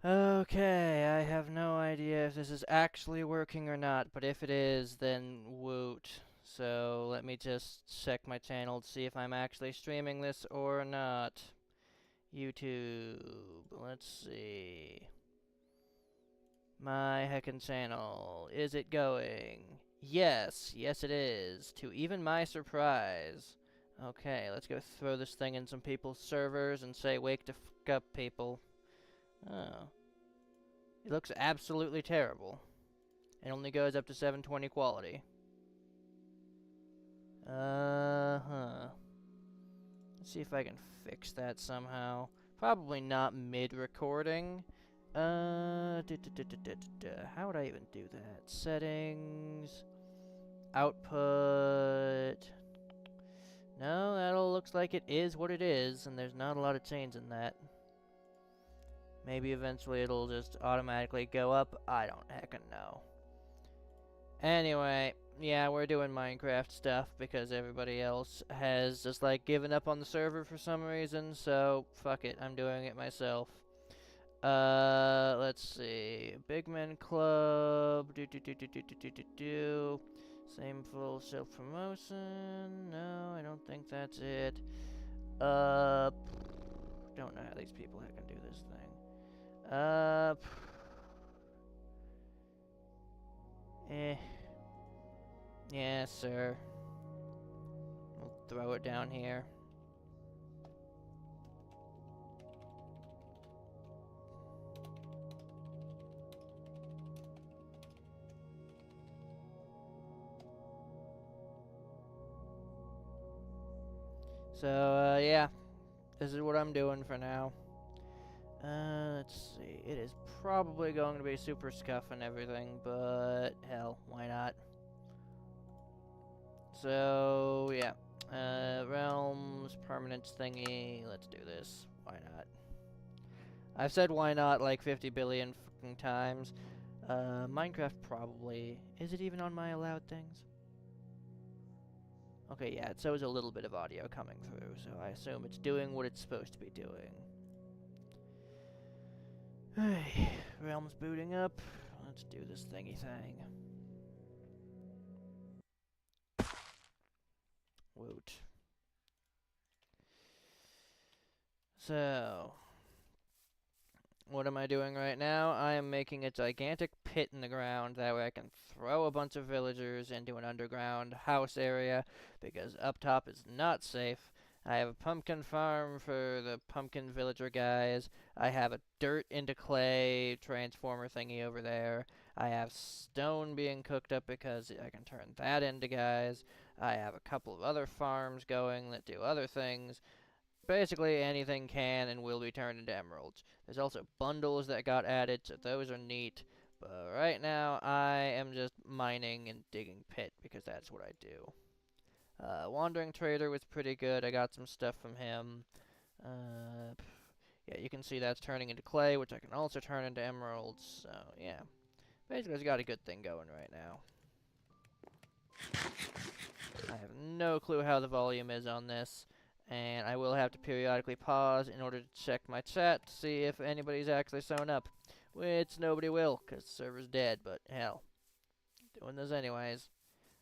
Okay, I have no idea if this is actually working or not, but if it is, then woot. So let me just check my channel to see if I'm actually streaming this or not. YouTube, let's see. My heckin' channel, is it going? Yes, yes it is, to even my surprise. Okay, let's go throw this thing in some people's servers and say wake the fuck up, people. Oh. It looks absolutely terrible. It only goes up to 720 quality. Uh-huh. Let's see if I can fix that somehow. Probably not mid-recording. How would I even do that? Settings. Output. No, that all looks like it is what it is, and there's not a lot of change in that. Maybe eventually it'll just automatically go up. I don't heckin' know. Anyway, yeah, we're doing Minecraft stuff because everybody else has just like given up on the server for some reason, so fuck it, I'm doing it myself. Let's see. Big Men Club. Do. Same full self-promotion. No, I don't think that's it. Don't know how these people can do this thing. Eh. Yeah, sir. We'll throw it down here. So, yeah. This is what I'm doing for now. Let's see. It is probably going to be super scuff and everything, but hell, why not? So, yeah. Realms, permanence thingy. Let's do this. Why not? I've said why not like 50 billion fucking times. Minecraft probably. Is it even on my allowed things? Okay, yeah, it shows a little bit of audio coming through, so I assume it's doing what it's supposed to be doing. Hey, Realm's booting up. Let's do this thingy thing. Woot. So, what am I doing right now? I am making a gigantic pit in the ground. That way I can throw a bunch of villagers into an underground house area, because up top is not safe. I have a pumpkin farm for the pumpkin villager guys. I have a dirt into clay transformer thingy over there. I have stone being cooked up because I can turn that into guys. I have a couple of other farms going that do other things. Basically, anything can and will be turned into emeralds. There's also bundles that got added, so those are neat. But right now, I am just mining and digging pit, because that's what I do. Wandering Trader was pretty good. I got some stuff from him. Yeah, you can see that's turning into clay, which I can also turn into emeralds. So, yeah. Basically, it's got a good thing going right now. I have no clue how the volume is on this, and I will have to periodically pause in order to check my chat to see if anybody's actually sewn up, which nobody will, because the server's dead, but hell, doing this anyways.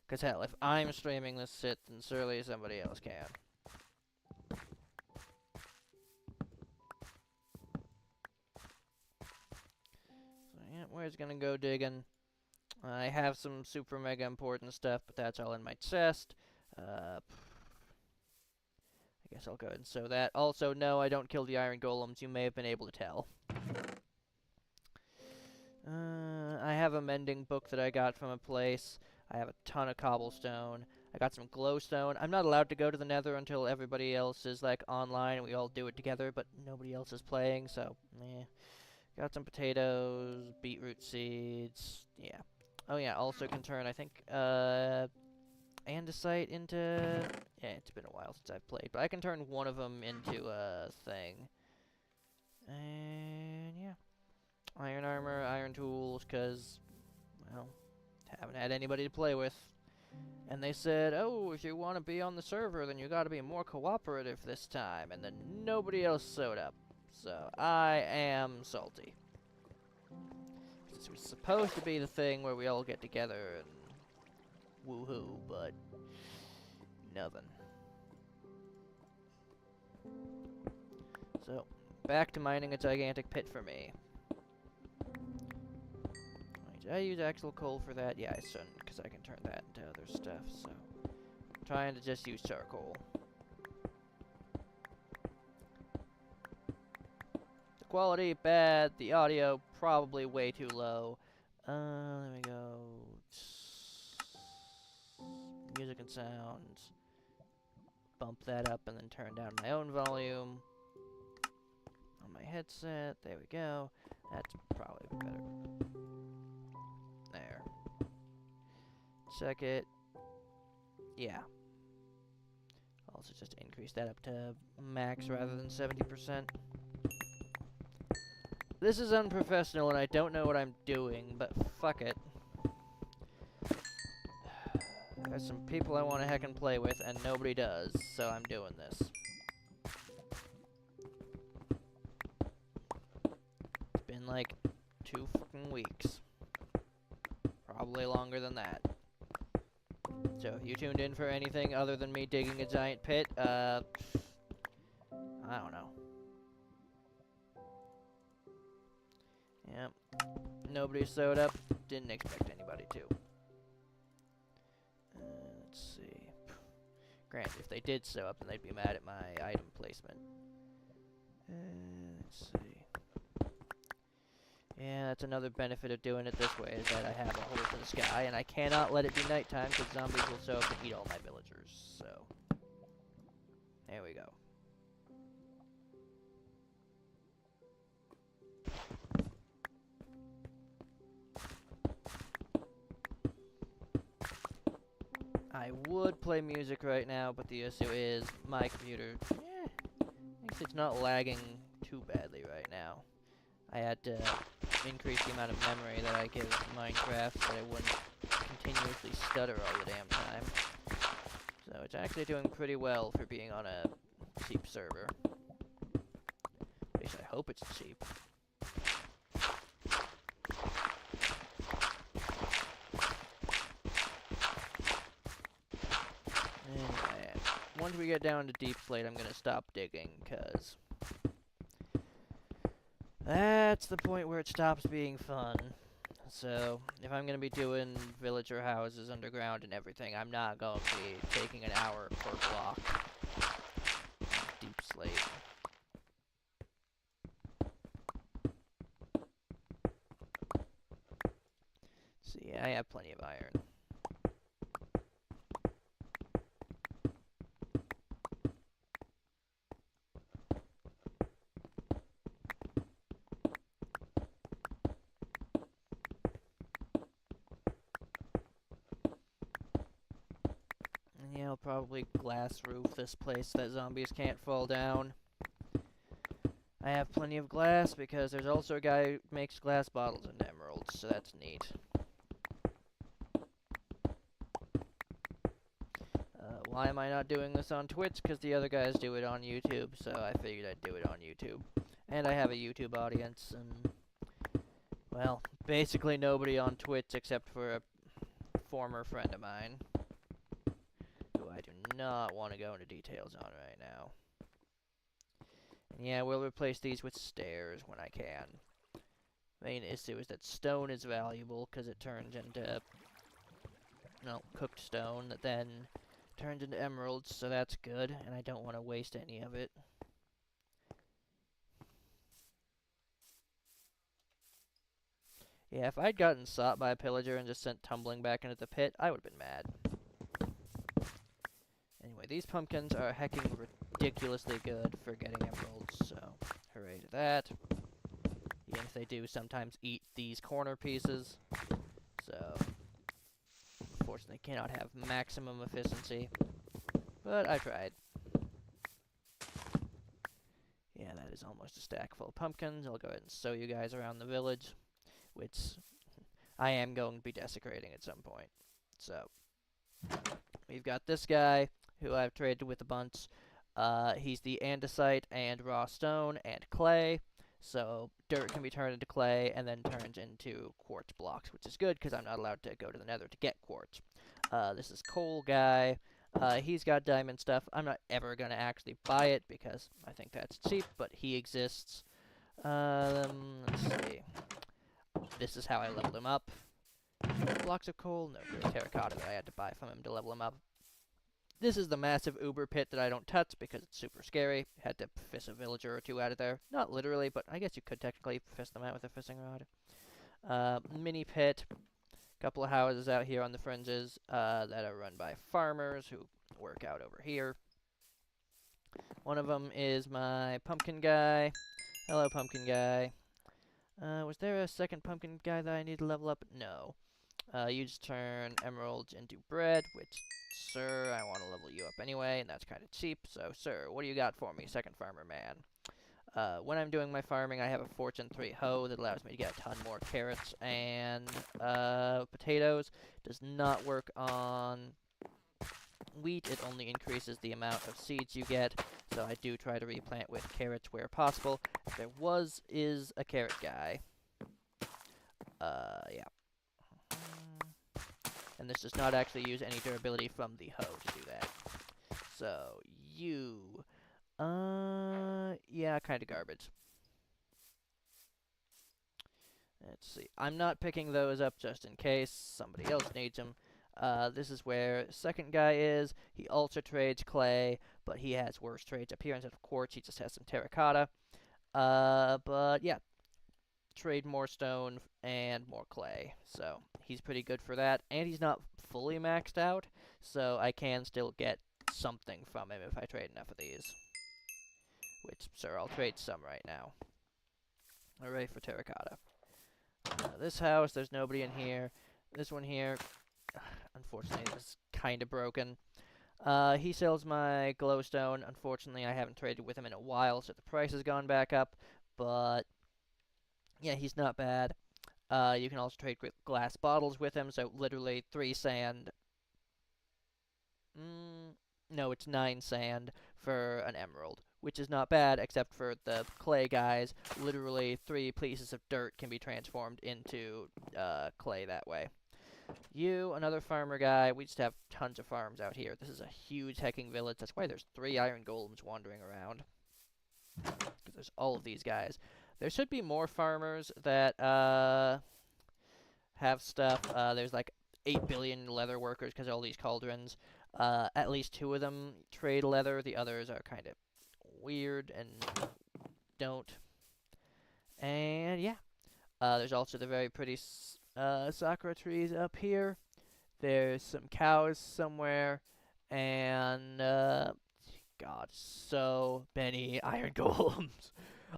Because hell, if I'm streaming this shit, then surely somebody else can. So yeah, we're just gonna go digging. I have some super mega important stuff, but that's all in my chest. I guess I'll go ahead and sew that. Also, no, I don't kill the iron golems. You may have been able to tell. I have a mending book that I got from a place. I have a ton of cobblestone. I got some glowstone. I'm not allowed to go to the nether until everybody else is, like, online and we all do it together, but nobody else is playing, so, eh. Got some potatoes, beetroot seeds, yeah. Oh yeah, also can turn, I think, andesite into... Yeah, it's been a while since I've played, but I can turn one of them into a thing. And, yeah. Iron armor, iron tools, because, well, haven't had anybody to play with. And they said, oh, if you want to be on the server, then you got to be more cooperative this time. And then nobody else showed up. So, I am salty. This was supposed to be the thing where we all get together and woohoo, but nothing. So, back to mining a gigantic pit for me. Wait, did I use actual coal for that? Yeah, I shouldn't, because I can turn that into other stuff, so... I'm trying to just use charcoal. The quality, bad. The audio, probably way too low. There we go. Music and sounds. Bump that up and then turn down my own volume. On my headset, there we go. That's probably better. There. Check it. Yeah. Also just increase that up to max rather than 70%. This is unprofessional and I don't know what I'm doing, but fuck it. There's some people I want to heckin' play with and nobody does, so I'm doing this. It's been like 2 fucking weeks. Probably longer than that. So, you tuned in for anything other than me digging a giant pit? I don't know. Yep. Nobody showed up. Didn't expect anybody to. Let's see. Granted, if they did show up, then they'd be mad at my item placement. Let's see. Yeah, that's another benefit of doing it this way, is that I have a hole to the sky, and I cannot let it be nighttime, because zombies will show up and eat all my villagers, so... There we go. I would play music right now, but the issue is my computer, it's not lagging too badly right now. I had to increase the amount of memory that I give Minecraft so that I wouldn't continuously stutter all the damn time. So it's actually doing pretty well for being on a cheap server. At least I hope it's cheap. Anyway, once we get down to deep slate, I'm gonna stop digging, because that's the point where it stops being fun. So, if I'm going to be doing villager houses underground and everything, I'm not going to be taking an hour per block. Deep slate. See, I have plenty of iron. Yeah, I'll probably glass roof this place so that zombies can't fall down. I have plenty of glass because there's also a guy who makes glass bottles and emeralds, so that's neat. Why am I not doing this on Twitch? Because the other guys do it on YouTube, so I figured I'd do it on YouTube. And I have a YouTube audience, and, well, basically nobody on Twitch except for a former friend of mine, who I do not want to go into details on right now. And yeah, we'll replace these with stairs when I can. Main issue is that stone is valuable, because it turns into, well, cooked stone that then turns into emeralds, so that's good, and I don't want to waste any of it. Yeah, if I'd gotten shot by a pillager and just sent tumbling back into the pit, I would have been mad. Anyway, these pumpkins are hecking ridiculously good for getting emeralds, so hooray to that. Even if they do sometimes eat these corner pieces, so unfortunately cannot have maximum efficiency, but I tried. Yeah, that is almost a stack full of pumpkins. I'll go ahead and show you guys around the village, which I am going to be desecrating at some point. So, we've got this guy, who I've traded with a bunch. He's the andesite and raw stone and clay. So dirt can be turned into clay and then turned into quartz blocks, which is good because I'm not allowed to go to the nether to get quartz. This is coal guy. He's got diamond stuff. I'm not ever going to actually buy it because I think that's cheap, but he exists. Let's see. This is how I leveled him up. Blocks of coal? No, great terracotta that I had to buy from him to level him up. This is the massive uber pit that I don't touch because it's super scary. Had to fish a villager or two out of there. Not literally, but I guess you could technically fish them out with a fishing rod. Mini pit. Couple of houses out here on the fringes that are run by farmers who work out over here. One of them is my pumpkin guy. Hello, pumpkin guy. Was there a second pumpkin guy that I need to level up? No. You just turn emeralds into bread, which, sir, I want to level you up anyway, and that's kind of cheap. So, sir, what do you got for me, second farmer man? When I'm doing my farming, I have a Fortune 3 hoe that allows me to get a ton more carrots and potatoes. Does not work on wheat. It only increases the amount of seeds you get, so I do try to replant with carrots where possible. If there is a carrot guy. Yeah. And this does not actually use any durability from the hoe to do that. So, you... yeah, kind of garbage. Let's see. I'm not picking those up just in case somebody else needs them. This is where second guy is. He also trades clay, but he has worse trades up here. Instead of quartz, he just has some terracotta. But yeah, trade more stone and more clay. So he's pretty good for that. And he's not fully maxed out, so I can still get something from him if I trade enough of these. Which, sir, I'll trade some right now. Hooray for terracotta. This house, there's nobody in here. This one here, unfortunately, is kind of broken. He sells my glowstone. Unfortunately, I haven't traded with him in a while, so the price has gone back up. But, yeah, he's not bad. You can also trade glass bottles with him, so literally 3 sand. No, it's 9 sand for an emerald, which is not bad, except for the clay guys. Literally 3 pieces of dirt can be transformed into clay that way. You, another farmer guy. We just have tons of farms out here. This is a huge hecking village. That's why there's 3 iron golems wandering around. Because there's all of these guys. There should be more farmers that have stuff. There's like 8 billion leather workers because of all these cauldrons. At least 2 of them trade leather. The others are kind of weird and don't. And yeah. There's also the very pretty sakura trees up here. There's some cows somewhere. And, God, so many iron golems.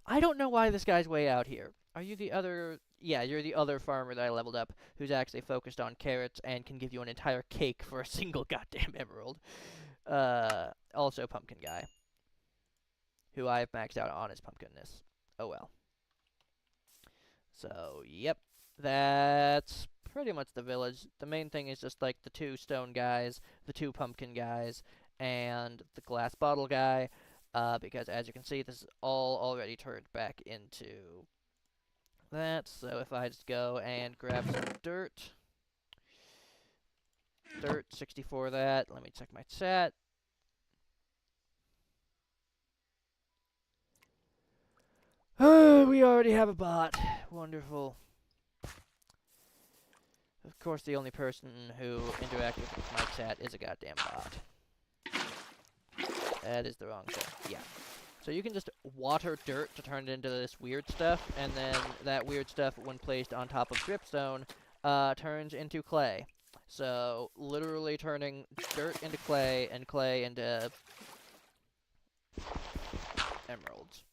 I don't know why this guy's way out here. Are you the other... Yeah, you're the other farmer that I leveled up who's actually focused on carrots and can give you an entire cake for a single goddamn emerald. Also pumpkin guy, who I've maxed out on his pumpkinness. Oh well. So, yep. That's pretty much the village. The main thing is just like the 2 stone guys, the 2 pumpkin guys, and the glass bottle guy. Because as you can see, this is all already turned back into that. So if I just go and grab some dirt. Dirt, 64 of that. Let me check my chat. Oh, we already have a bot. Wonderful. Of course, the only person who interacted with my chat is a goddamn bot. That is the wrong thing. Yeah. So you can just water dirt to turn it into this weird stuff, and then that weird stuff, when placed on top of dripstone, turns into clay. So, literally turning dirt into clay, and clay into emeralds.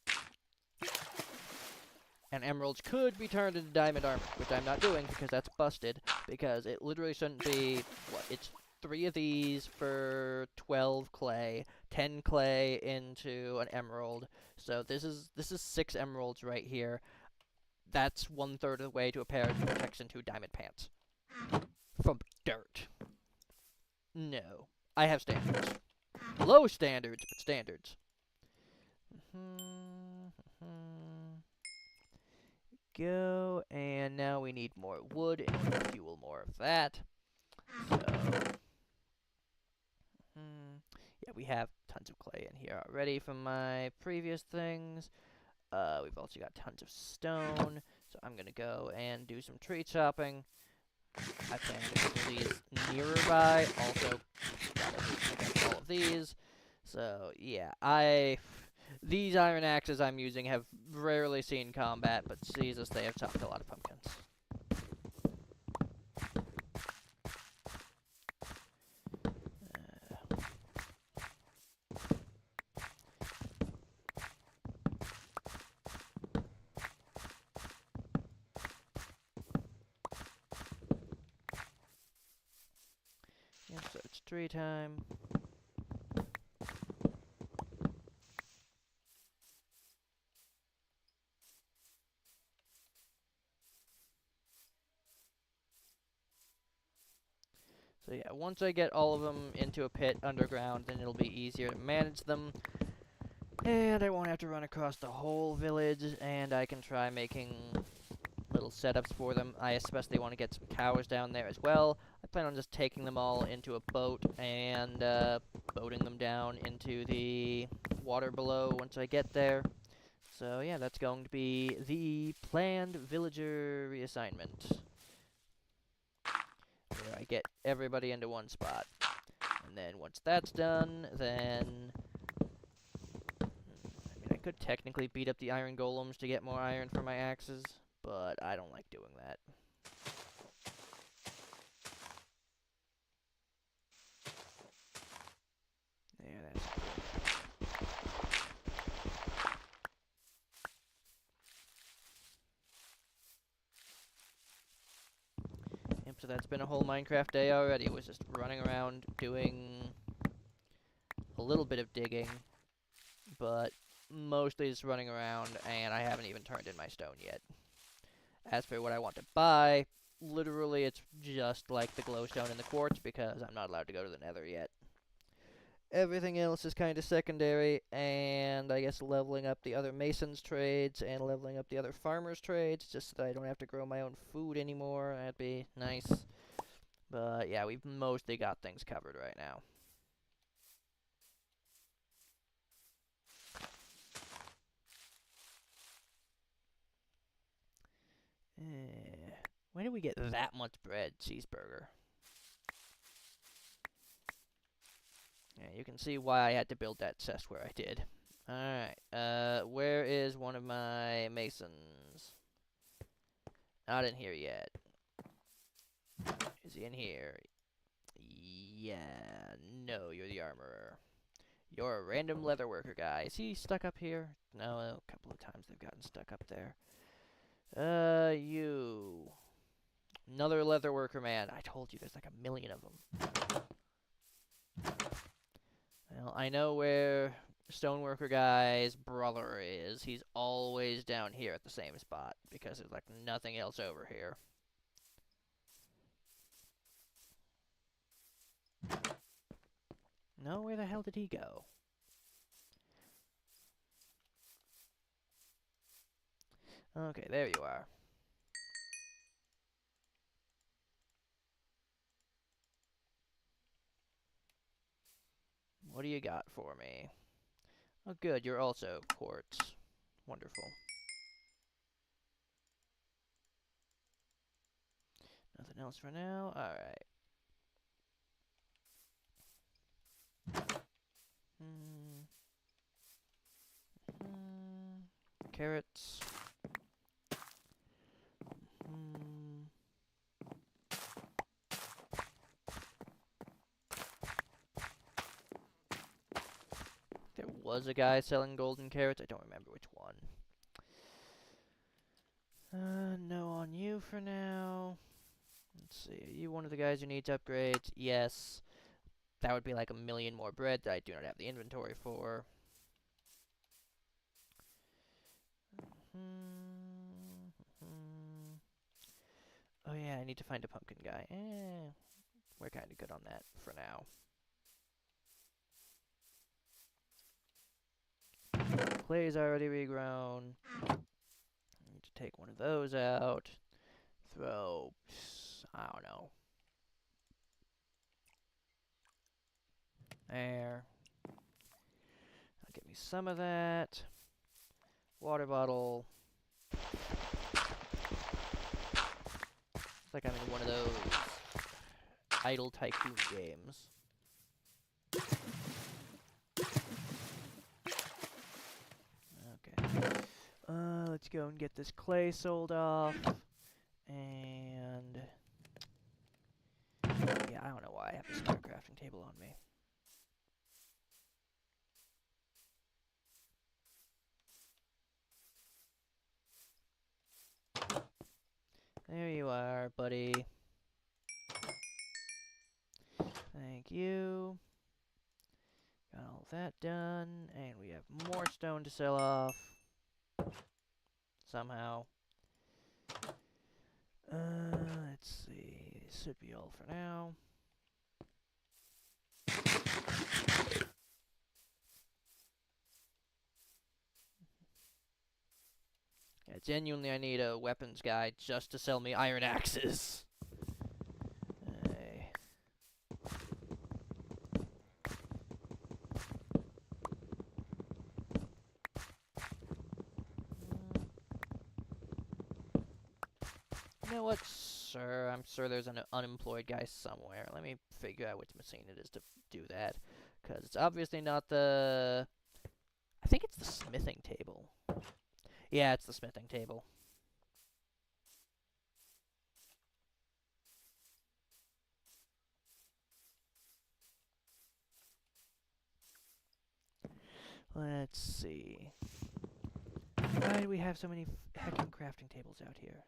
And emeralds could be turned into diamond armor, which I'm not doing because that's busted, because it literally shouldn't be, what, it's 3 of these for 12 clay, 10 clay into an emerald. So this is 6 emeralds right here. That's 1/3 of the way to a pair of protection 2 diamond pants. From dirt. No. I have standards. Low standards, but standards. go. And now we need more wood in order to fuel more of that. So, yeah, we have tons of clay in here already from my previous things. We've also got tons of stone, so I'm gonna go and do some tree chopping. I plan to do these nearby. Also, got all of these. So yeah, these iron axes I'm using have rarely seen combat, but Jesus, they have chopped a lot of pumpkins. Yep, so it's tree time. So yeah, once I get all of them into a pit underground, then it'll be easier to manage them. And I won't have to run across the whole village, and I can try making little setups for them. I especially want to get some cows down there as well. I plan on just taking them all into a boat and boating them down into the water below once I get there. So yeah, that's going to be the planned villager reassignment, where I get everybody into one spot. And then once that's done, then I could technically beat up the iron golems to get more iron for my axes, but I don't like doing that. There, that's Yep, so that's been a whole Minecraft day already. It was just running around doing a little bit of digging, but mostly just running around, and I haven't even turned in my stone yet. As for what I want to buy, literally it's just like the glowstone and the quartz, because I'm not allowed to go to the nether yet. Everything else is kind of secondary, and I guess leveling up the other masons trades and leveling up the other farmers trades, just so that I don't have to grow my own food anymore. That'd be nice. But yeah, we've mostly got things covered right now. When did we get that much bread? Cheeseburger. Yeah, you can see why I had to build that chest where I did. Alright, where is one of my masons? Not in here yet. Is he in here? Yeah, no, you're the armorer. You're a random leather worker guy. Is he stuck up here? No, a couple of times they've gotten stuck up there. You. Another leather worker man. I told you there's like a million of them. Well, I know where stoneworker guy's brother is. He's always down here at the same spot, because there's like nothing else over here. No, where the hell did he go? Okay, there you are. What do you got for me? Oh, good, you're also quartz. Wonderful. Nothing else for now? Alright. Carrots. There was a guy selling golden carrots. I don't remember which one. No on you for now. Let's see. Are you one of the guys who needs upgrades? Yes. That would be like a million more bread that I do not have the inventory for. Oh yeah, I need to find a pumpkin guy. We're kind of good on that for now. Clay's already regrown. I need to take one of those out. Throw, I don't know. There. I'll give me some of that. Water bottle. It's like I'm in one of those idle tycoon games. Okay. Let's go and get this clay sold off. And yeah, I don't know why I have this spare crafting table on me. There you are, buddy. Thank you. Got all that done, and we have more stone to sell off. Somehow. Let's see. This should be all for now. Yeah, genuinely, I need a weapons guy just to sell me iron axes. Hey. You know what, sir? I'm sure there's an unemployed guy somewhere. Let me figure out which machine it is to do that. Because it's obviously not the... I think it's the smithing table. Yeah, it's the smithing table. Let's see. Why do we have so many heckin' crafting tables out here?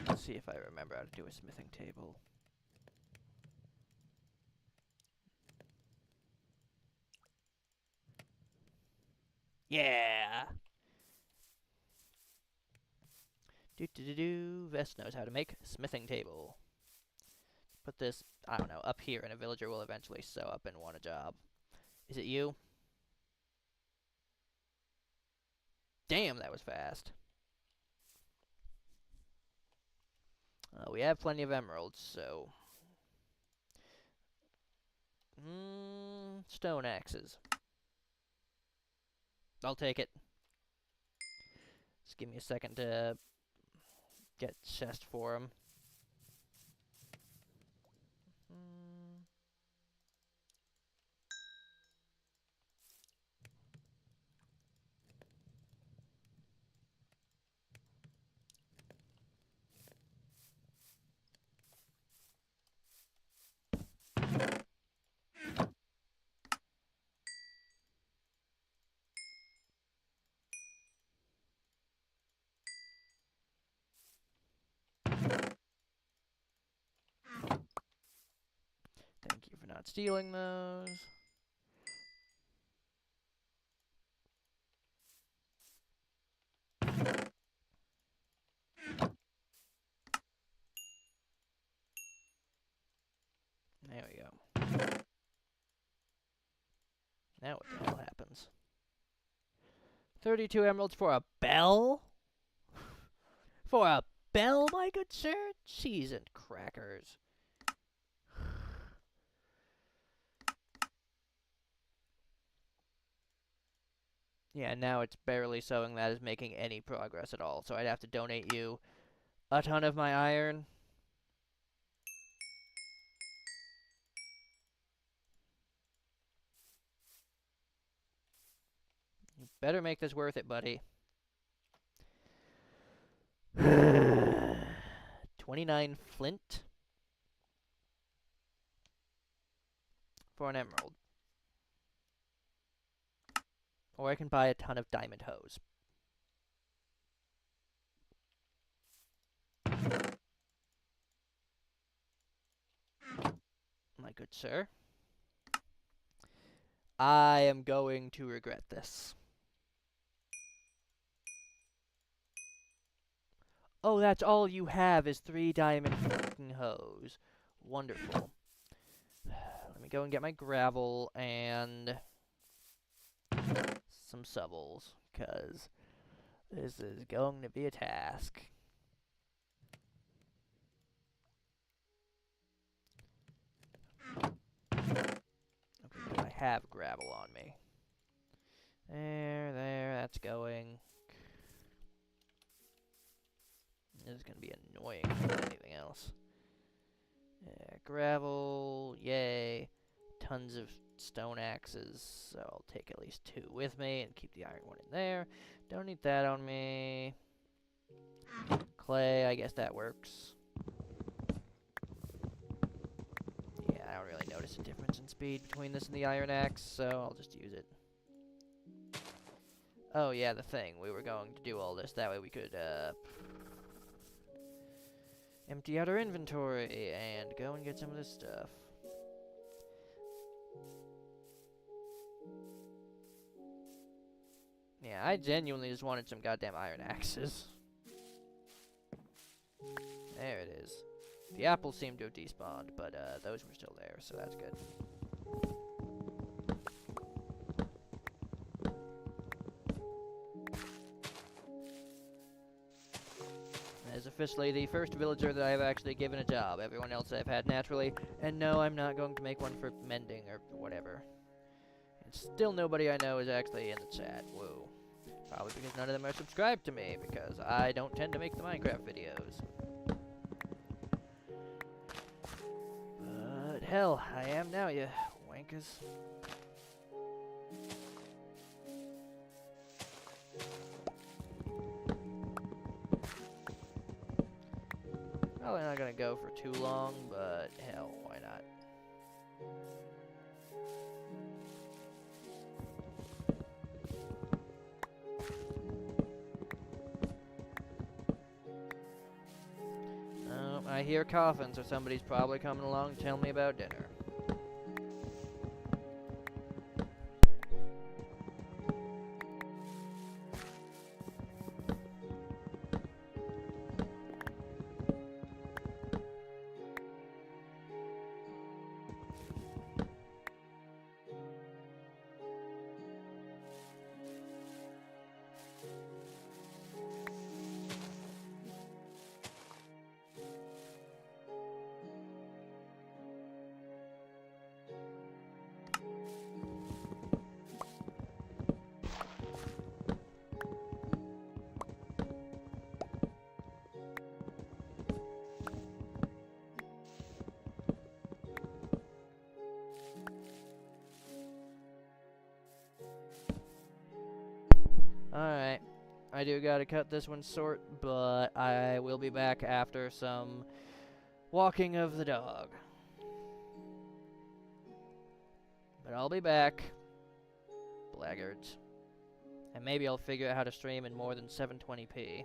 Let's see if I remember how to do a smithing table. Yeah! Vess knows how to make a smithing table. Put this, I don't know, up here, and a villager will eventually sew up and want a job. Is it you? Damn, that was fast. We have plenty of emeralds, so... stone axes. I'll take it. Just give me a second to get chest for him. Thank you for not stealing those. There we go. Now what the hell happens? 32 emeralds for a bell? For a bell, my good sir? Cheese and crackers. Yeah, now it's barely sewing that is making any progress at all, so I'd have to donate you a ton of my iron. You better make this worth it, buddy. 29 flint for an emerald. Or I can buy a ton of diamond hose. My good sir, I am going to regret this. Oh, that's all you have is 3 diamond fucking hose. Wonderful. Let me go and get my gravel and some shovels, because this is going to be a task. Okay, I have gravel on me. There, that's going. This is going to be annoying more than anything else. Gravel, yay. Tons of stone axes, so I'll take at least 2 with me and keep the iron one in there. Don't need that on me. Clay, I guess that works. Yeah, I don't really notice a difference in speed between this and the iron axe, so I'll just use it. Oh yeah, the thing. We were going to do all this. That way we could, empty out our inventory and go and get some of this stuff. Yeah, I genuinely just wanted some goddamn iron axes. There it is. The apples seem to have despawned, but those were still there, so that's good. That is officially the first villager that I have actually given a job. Everyone else I've had naturally. And no, I'm not going to make one for mending or whatever. And still nobody I know is actually in the chat. Whoa. Probably because none of them are subscribed to me, because I don't tend to make the Minecraft videos. But hell, I am now, you wankers. Probably not gonna go for too long, but hell, why not? I hear coffins, so somebody's probably coming along to tell me about dinner. Alright, I do gotta cut this one short, but I will be back after some walking of the dog. But I'll be back, blackguards. And maybe I'll figure out how to stream in more than 720p.